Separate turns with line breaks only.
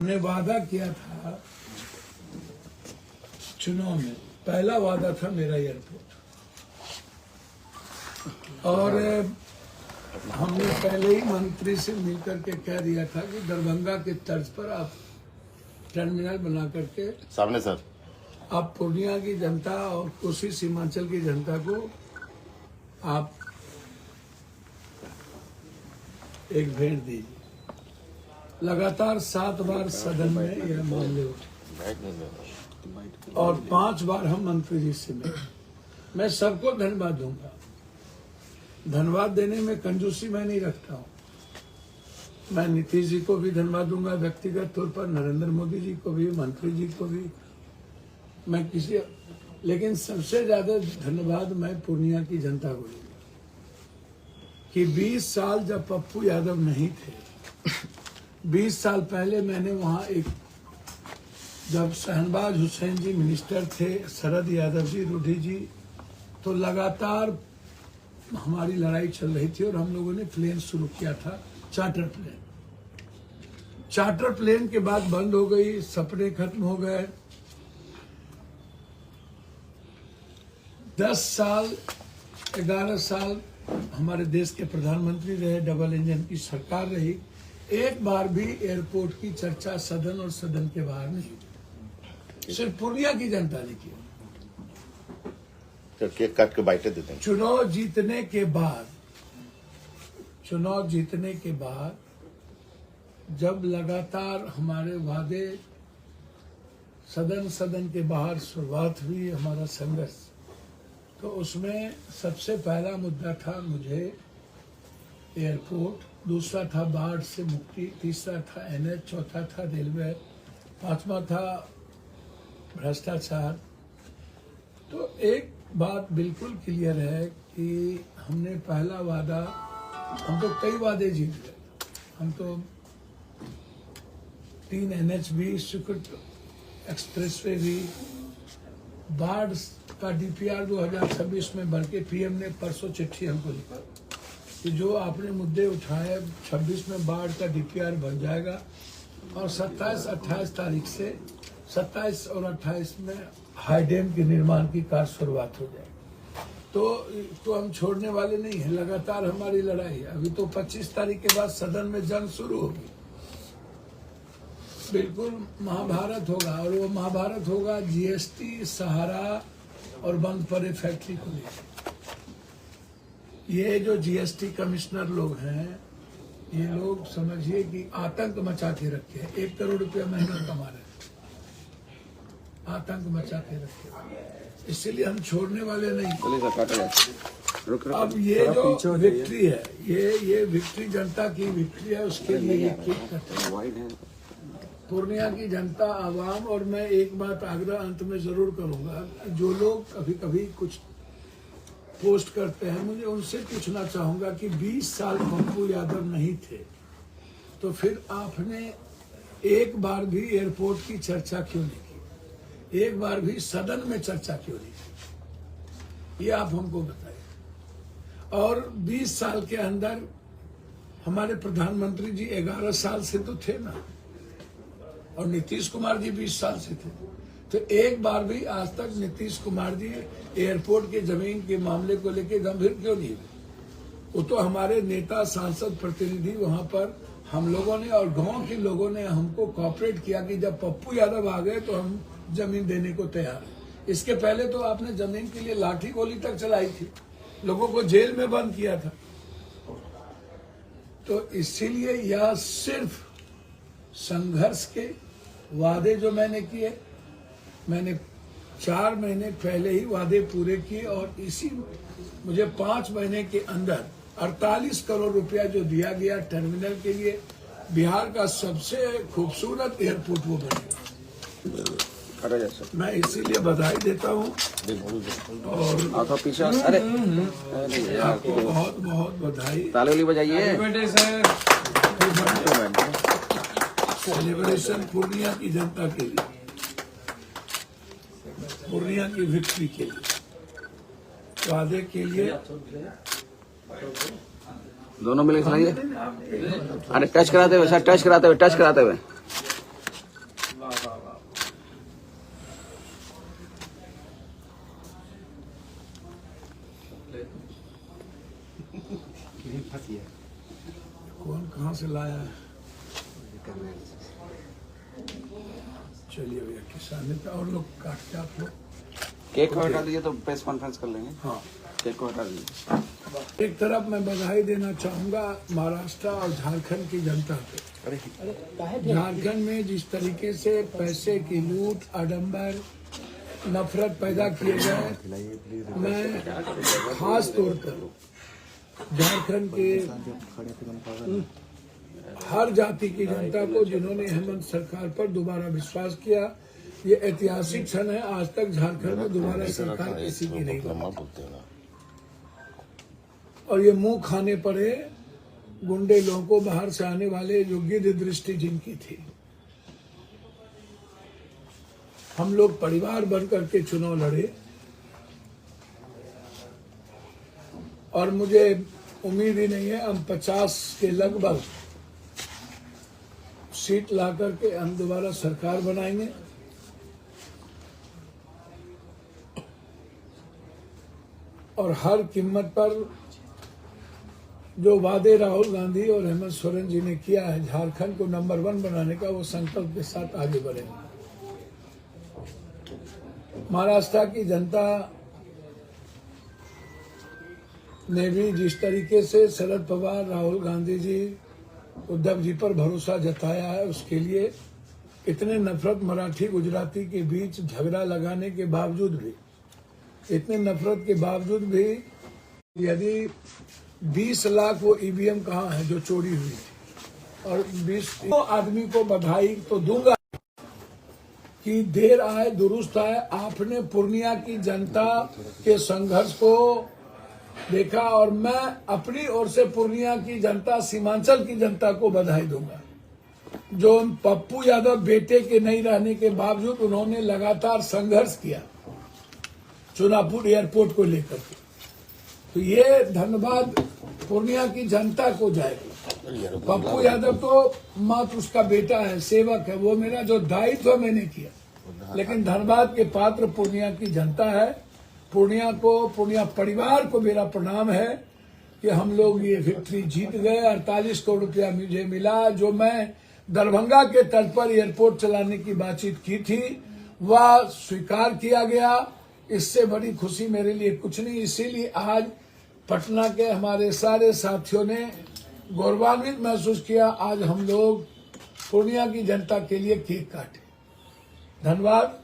हमने वादा किया था चुनाव में, पहला वादा था मेरा एयरपोर्ट, और हमने पहले ही मंत्री से मिलकर के कह दिया था कि दरभंगा के तर्ज पर आप टर्मिनल बना करके
सामने सर
आप पूर्णिया की जनता और कोसी सीमांचल की जनता को आप एक भेंट दीजिए। लगातार 7 बार सदन में यह मामले उठे और 5 बार हम मंत्री जी से मिले। मैं सबको धन्यवाद दूंगा, धन्यवाद देने में कंजूसी मैं नहीं रखता हूँ। मैं नीतीश जी को भी धन्यवाद दूंगा व्यक्तिगत तौर पर, नरेंद्र मोदी जी को भी, मंत्री जी को भी, मैं किसी, लेकिन सबसे ज्यादा धन्यवाद मैं पूर्णिया की जनता को दूंगा कि 20 साल जब पप्पू यादव नहीं थे, 20 साल पहले मैंने वहां एक, जब शहनवाज हुसैन जी मिनिस्टर थे, शरद यादव जी, रूढ़ी जी, तो लगातार हमारी लड़ाई चल रही थी और हम लोगों ने प्लेन शुरू किया था, चार्टर प्लेन। चार्टर प्लेन के बाद बंद हो गई, सपने खत्म हो गए। 10 साल 11 साल हमारे देश के प्रधानमंत्री रहे, डबल इंजन की सरकार रही, एक बार भी एयरपोर्ट की चर्चा सदन और सदन के बाहर नहीं। सिर्फ पूर्णिया की जनता ने की।
तो केक काट के बाइटें देते हैं।
चुनाव जीतने के बाद जब लगातार हमारे वादे सदन के बाहर शुरुआत हुई हमारा संघर्ष, तो उसमें सबसे पहला मुद्दा था मुझे एयरपोर्ट, दूसरा था बाढ़ से मुक्ति, तीसरा था NH, चौथा था रेलवे, 5वां था भ्रष्टाचार। तो एक बात बिल्कुल क्लियर है कि हमने पहला वादा, हम तो कई वादे जीत गए, हम तो 3 NH भी, स्वीकृत एक्सप्रेसवे भी, बाढ़ का DPR 2026 में भर के PM ने परसों चिट्ठी हमको लिखा कि जो आपने मुद्दे उठाए 26 में बाढ़ का DPR बन जाएगा और 27-28 तारीख से 27 और 28 में हाई डैम के निर्माण की कार्य शुरुआत हो जाएगी। तो हम छोड़ने वाले नहीं हैं, लगातार हमारी लड़ाई है। अभी तो 25 तारीख के बाद सदन में जंग शुरू होगी, बिल्कुल महाभारत होगा, और वो महाभारत होगा GST, सहारा और बंद पड़े फैक्ट्री को लेकर। ये जो GST कमिश्नर लोग हैं, ये लोग समझिए कि आतंक मचा के रखे हैं, 1 करोड़ रुपया महीना कमा रहे हैं, आतंक मचा के रखे, इसलिए हम छोड़ने वाले नहीं। अब ये जो विक्ट्री है, ये विक्ट्री जनता की विक्ट्री है, उसके लिए ये केक कटे पूर्णिया की जनता, आवाम। और मैं एक बात आग्रह अंत में जरूर करूंगा, जो लोग कभी कभी कुछ पोस्ट करते हैं, मुझे उनसे पूछना चाहूंगा कि 20 साल पप्पू यादव नहीं थे, तो फिर आपने एक बार भी एयरपोर्ट की चर्चा क्यों नहीं की, एक बार भी सदन में चर्चा क्यों नहीं की, ये आप हमको बताइए। और 20 साल के अंदर हमारे प्रधानमंत्री जी 11 साल से तो थे ना, और नीतीश कुमार जी 20 साल से थे, तो एक बार भी आज तक नीतीश कुमार जी एयरपोर्ट के जमीन के मामले को लेकर गंभीर क्यों नहीं हुए। वो तो हमारे नेता, सांसद, प्रतिनिधि वहां पर हम लोगों ने और गांव के लोगों ने हमको कोऑपरेट किया कि जब पप्पू यादव आ गए तो हम जमीन देने को तैयार हैं। इसके पहले तो आपने जमीन के लिए लाठी गोली तक चलाई थी, लोगों को जेल में बंद किया था। तो इसीलिए यह सिर्फ संघर्ष के वादे जो मैंने किए, मैंने 4 महीने पहले ही वादे पूरे किए, और इसी मुझे 5 महीने के अंदर 48 करोड़ रुपया जो दिया गया टर्मिनल के लिए, बिहार का सबसे खूबसूरत एयरपोर्ट वो बनेगा। मैं इसीलिए बधाई देता हूँ और आपको बहुत बहुत बधाई।
ताली बजाइए।
सेलिब्रेशन पूर्णिया की जनता के लिए, पूर्णिया की विक्ट्री के लिए, वादे के लिए।
दोनों मिलकर सुनाइए। अरे टच कराते हुए सर, टच कराते हुए
फंसी है।
कौन कहाँ से लाया है? चलिए भैया, किसान पे और लोग काटते आप लोग।
केक को हटा दीजिए तो प्रेस कॉन्फ्रेंस कर लेंगे।
हाँ,
केक को हटा दीजिए।
एक तरफ मैं बधाई देना चाहूंगा महाराष्ट्र और झारखंड की जनता को। झारखंड में जिस तरीके से पैसे की लूट, आडंबर, नफरत पैदा किए गए, मैं खास तौर पर झारखंड के हर जाति की जनता को, जिन्होंने हेमंत सरकार पर दोबारा विश्वास किया, ये ऐतिहासिक क्षण है। आज तक झारखंड में दोबारा सरकार किसी की नहीं बनी और ये मुंह खाने पड़े गुंडे लोगों को, बाहर से आने वाले, जो गिद्ध दृष्टि जिनकी थी। हम लोग परिवार बनकर के चुनाव लड़े और मुझे उम्मीद ही नहीं है, हम 50 के लगभग सीट ला करके हम दोबारा सरकार बनाएंगे। और हर कीमत पर जो वादे राहुल गांधी और हेमंत सोरेन जी ने किया है झारखंड को नंबर 1 बनाने का, वो संकल्प के साथ आगे बढ़ेंगे। महाराष्ट्र की जनता ने भी जिस तरीके से शरद पवार, राहुल गांधी जी, उद्धव जी पर भरोसा जताया है, उसके लिए इतने नफरत मराठी गुजराती के बीच झगड़ा लगाने के बावजूद भी, इतने नफरत के बावजूद भी, यदि 20 लाख वो ईवीएम कहाँ है जो चोरी हुई थी, और 20 आदमी को बधाई तो दूंगा कि देर आए दुरुस्त आए। आपने पूर्णिया की जनता के संघर्ष को देखा और मैं अपनी ओर से पूर्णिया की जनता, सीमांचल की जनता को बधाई दूंगा। जो पप्पू यादव बेटे के नहीं रहने के बावजूद उन्होंने लगातार संघर्ष किया चुनापुर एयरपोर्ट को लेकर के, तो ये धन्यवाद पूर्णिया की जनता को जाएगा। पप्पू यादव तो मात्र उसका बेटा है, सेवक है, वो मेरा जो दायित्व मैंने किया, लेकिन धन्यवाद के पात्र पूर्णिया की जनता है। पूर्णिया को, पूर्णिया परिवार को मेरा प्रणाम है कि हम लोग ये विक्ट्री जीत गए। 48 करोड़ रुपया मुझे मिला। जो मैं दरभंगा के तट पर एयरपोर्ट चलाने की बातचीत की थी, वह स्वीकार किया गया। इससे बड़ी खुशी मेरे लिए कुछ नहीं। इसीलिए आज पटना के हमारे सारे साथियों ने गौरवान्वित महसूस किया। आज हम लोग पूर्णिया की जनता के लिए केक काटे। धन्यवाद।